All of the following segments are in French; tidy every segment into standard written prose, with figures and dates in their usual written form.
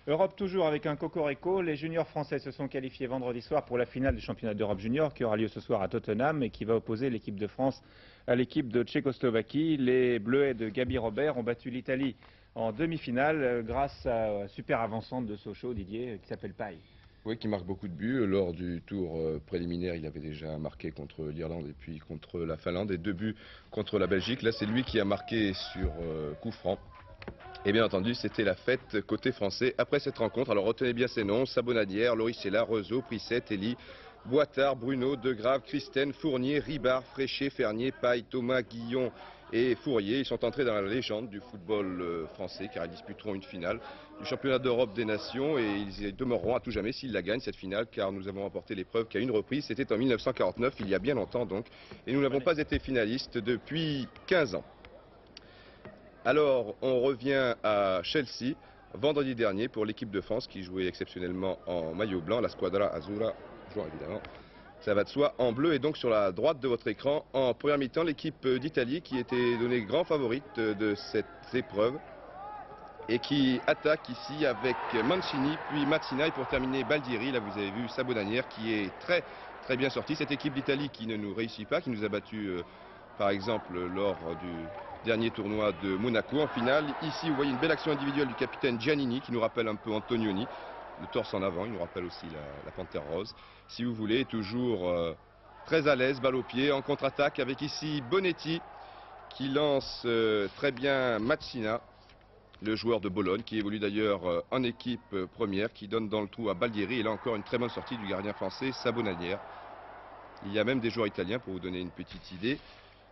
Europe toujours avec un cocorico. Les juniors français se sont qualifiés vendredi soir pour la finale du championnat d'Europe junior qui aura lieu ce soir à Tottenham et qui va opposer l'équipe de France à l'équipe de Tchécoslovaquie. Les Bleuets de Gaby Robert ont battu l'Italie en demi-finale grâce à un super avancante de Sochaux, Didier, qui s'appelle Paille. Oui, qui marque beaucoup de buts. Lors du tour préliminaire, il avait déjà marqué contre l'Irlande et puis contre la Finlande et 2 buts contre la Belgique. Là, c'est lui qui a marqué sur coup franc. Et bien entendu, c'était la fête côté français après cette rencontre. Alors retenez bien ces noms: Sabonadière, Loricella, Rezeau, Prisset, Elie, Boitard, Bruno, Degrave, Christen, Fournier, Ribard, Fréchet, Fernier, Paille, Thomas, Guillon et Fourier. Ils sont entrés dans la légende du football français car ils disputeront une finale du championnat d'Europe des nations et ils y demeureront à tout jamais s'ils la gagnent cette finale, car nous avons remporté l'épreuve qu'à une reprise, c'était en 1949, il y a bien longtemps donc, et nous n'avons pas été finalistes depuis 15 ans. Alors, on revient à Chelsea, vendredi dernier, pour l'équipe de France qui jouait exceptionnellement en maillot blanc, la Squadra Azzurra, jouant évidemment, ça va de soi, en bleu. Et donc sur la droite de votre écran, en première mi-temps, l'équipe d'Italie qui était donnée grand favorite de cette épreuve et qui attaque ici avec Mancini, puis Mazzina et pour terminer Baldieri. Là, vous avez vu Sabonanière qui est très bien sorti. Cette équipe d'Italie qui ne nous réussit pas, qui nous a battus par exemple lors du dernier tournoi de Monaco en finale. Ici, vous voyez une belle action individuelle du capitaine Giannini qui nous rappelle un peu Antonioni. Le torse en avant, il nous rappelle aussi la panthère rose. Si vous voulez, toujours très à l'aise, balle au pied, en contre-attaque avec ici Bonetti qui lance très bien Mazzina, le joueur de Bologne, qui évolue d'ailleurs en équipe première, qui donne dans le trou à Baldieri. Et là encore une très bonne sortie du gardien français Sabonanière. Il y a même des joueurs italiens, pour vous donner une petite idée,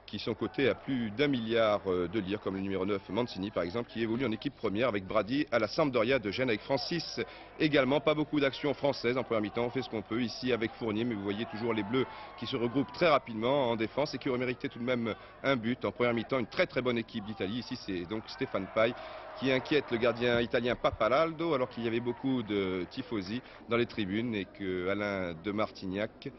qui sont cotés à plus d'1 milliard de lire, comme le numéro 9 Mancini par exemple, qui évolue en équipe première avec Brady à la Sampdoria de Gênes, avec Francis également. Pas beaucoup d'actions françaises en première mi-temps, on fait ce qu'on peut ici avec Fournier, mais vous voyez toujours les Bleus qui se regroupent très rapidement en défense et qui ont mérité tout de même un but en première mi-temps. Une très bonne équipe d'Italie. Ici c'est donc Stéphane Paille qui inquiète le gardien italien Papalaldo, alors qu'il y avait beaucoup de tifosi dans les tribunes et que Alain de Martignac,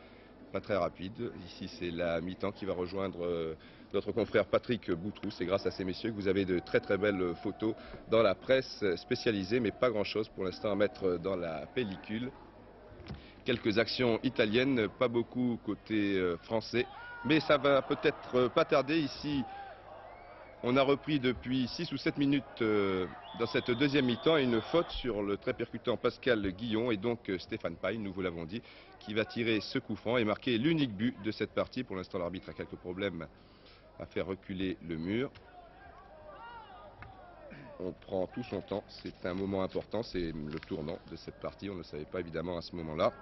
pas très rapide. Ici, c'est la mi-temps qui va rejoindre notre confrère Patrick Boutrou. C'est grâce à ces messieurs que vous avez de très belles photos dans la presse spécialisée, mais pas grand-chose pour l'instant à mettre dans la pellicule. Quelques actions italiennes, pas beaucoup côté français, mais ça va peut-être pas tarder ici. On a repris depuis 6 ou 7 minutes dans cette deuxième mi-temps et une faute sur le très percutant Pascal Guillon et donc Stéphane Paille, nous vous l'avons dit, qui va tirer ce coup franc et marquer l'unique but de cette partie. Pour l'instant, l'arbitre a quelques problèmes à faire reculer le mur. On prend tout son temps, c'est un moment important, c'est le tournant de cette partie, on ne le savait pas évidemment à ce moment-là.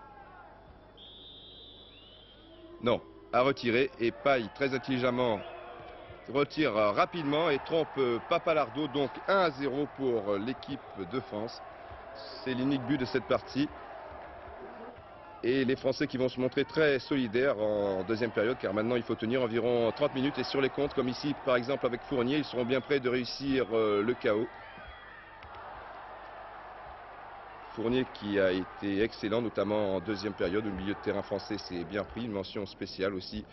Non, à retirer et Paille très intelligemment retire rapidement et trompe Papalardo, donc 1-0 pour l'équipe de France. C'est l'unique but de cette partie. Et les Français qui vont se montrer très solidaires en deuxième période, car maintenant il faut tenir environ 30 minutes. Et sur les comptes, comme ici par exemple avec Fournier, ils seront bien prêts de réussir le chaos. Fournier qui a été excellent, notamment en deuxième période. Au milieu de terrain français, c'est bien pris. Une mention spéciale aussi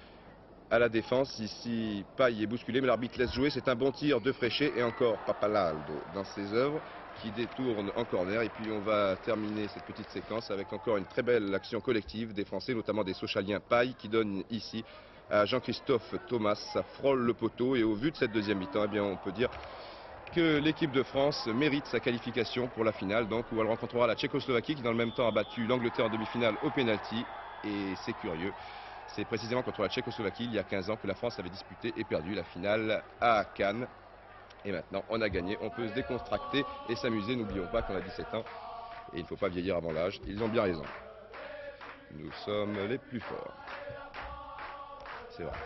à la défense. Ici, Paille est bousculé, mais l'arbitre laisse jouer. C'est un bon tir de Fréchet et encore Papalaldo dans ses œuvres qui détourne en corner. Et puis on va terminer cette petite séquence avec encore une très belle action collective des Français, notamment des Sochaliens. Paille qui donne ici à Jean-Christophe Thomas. Ça frôle le poteau et au vu de cette deuxième mi-temps, eh bien on peut dire que l'équipe de France mérite sa qualification pour la finale, donc où elle rencontrera la Tchécoslovaquie qui dans le même temps a battu l'Angleterre en demi-finale au pénalty. Et c'est curieux, c'est précisément contre la Tchécoslovaquie il y a 15 ans que la France avait disputé et perdu la finale à Cannes. Et maintenant on a gagné, on peut se décontracter et s'amuser. N'oublions pas qu'on a 17 ans et il ne faut pas vieillir avant l'âge. Ils ont bien raison. Nous sommes les plus forts. C'est vrai.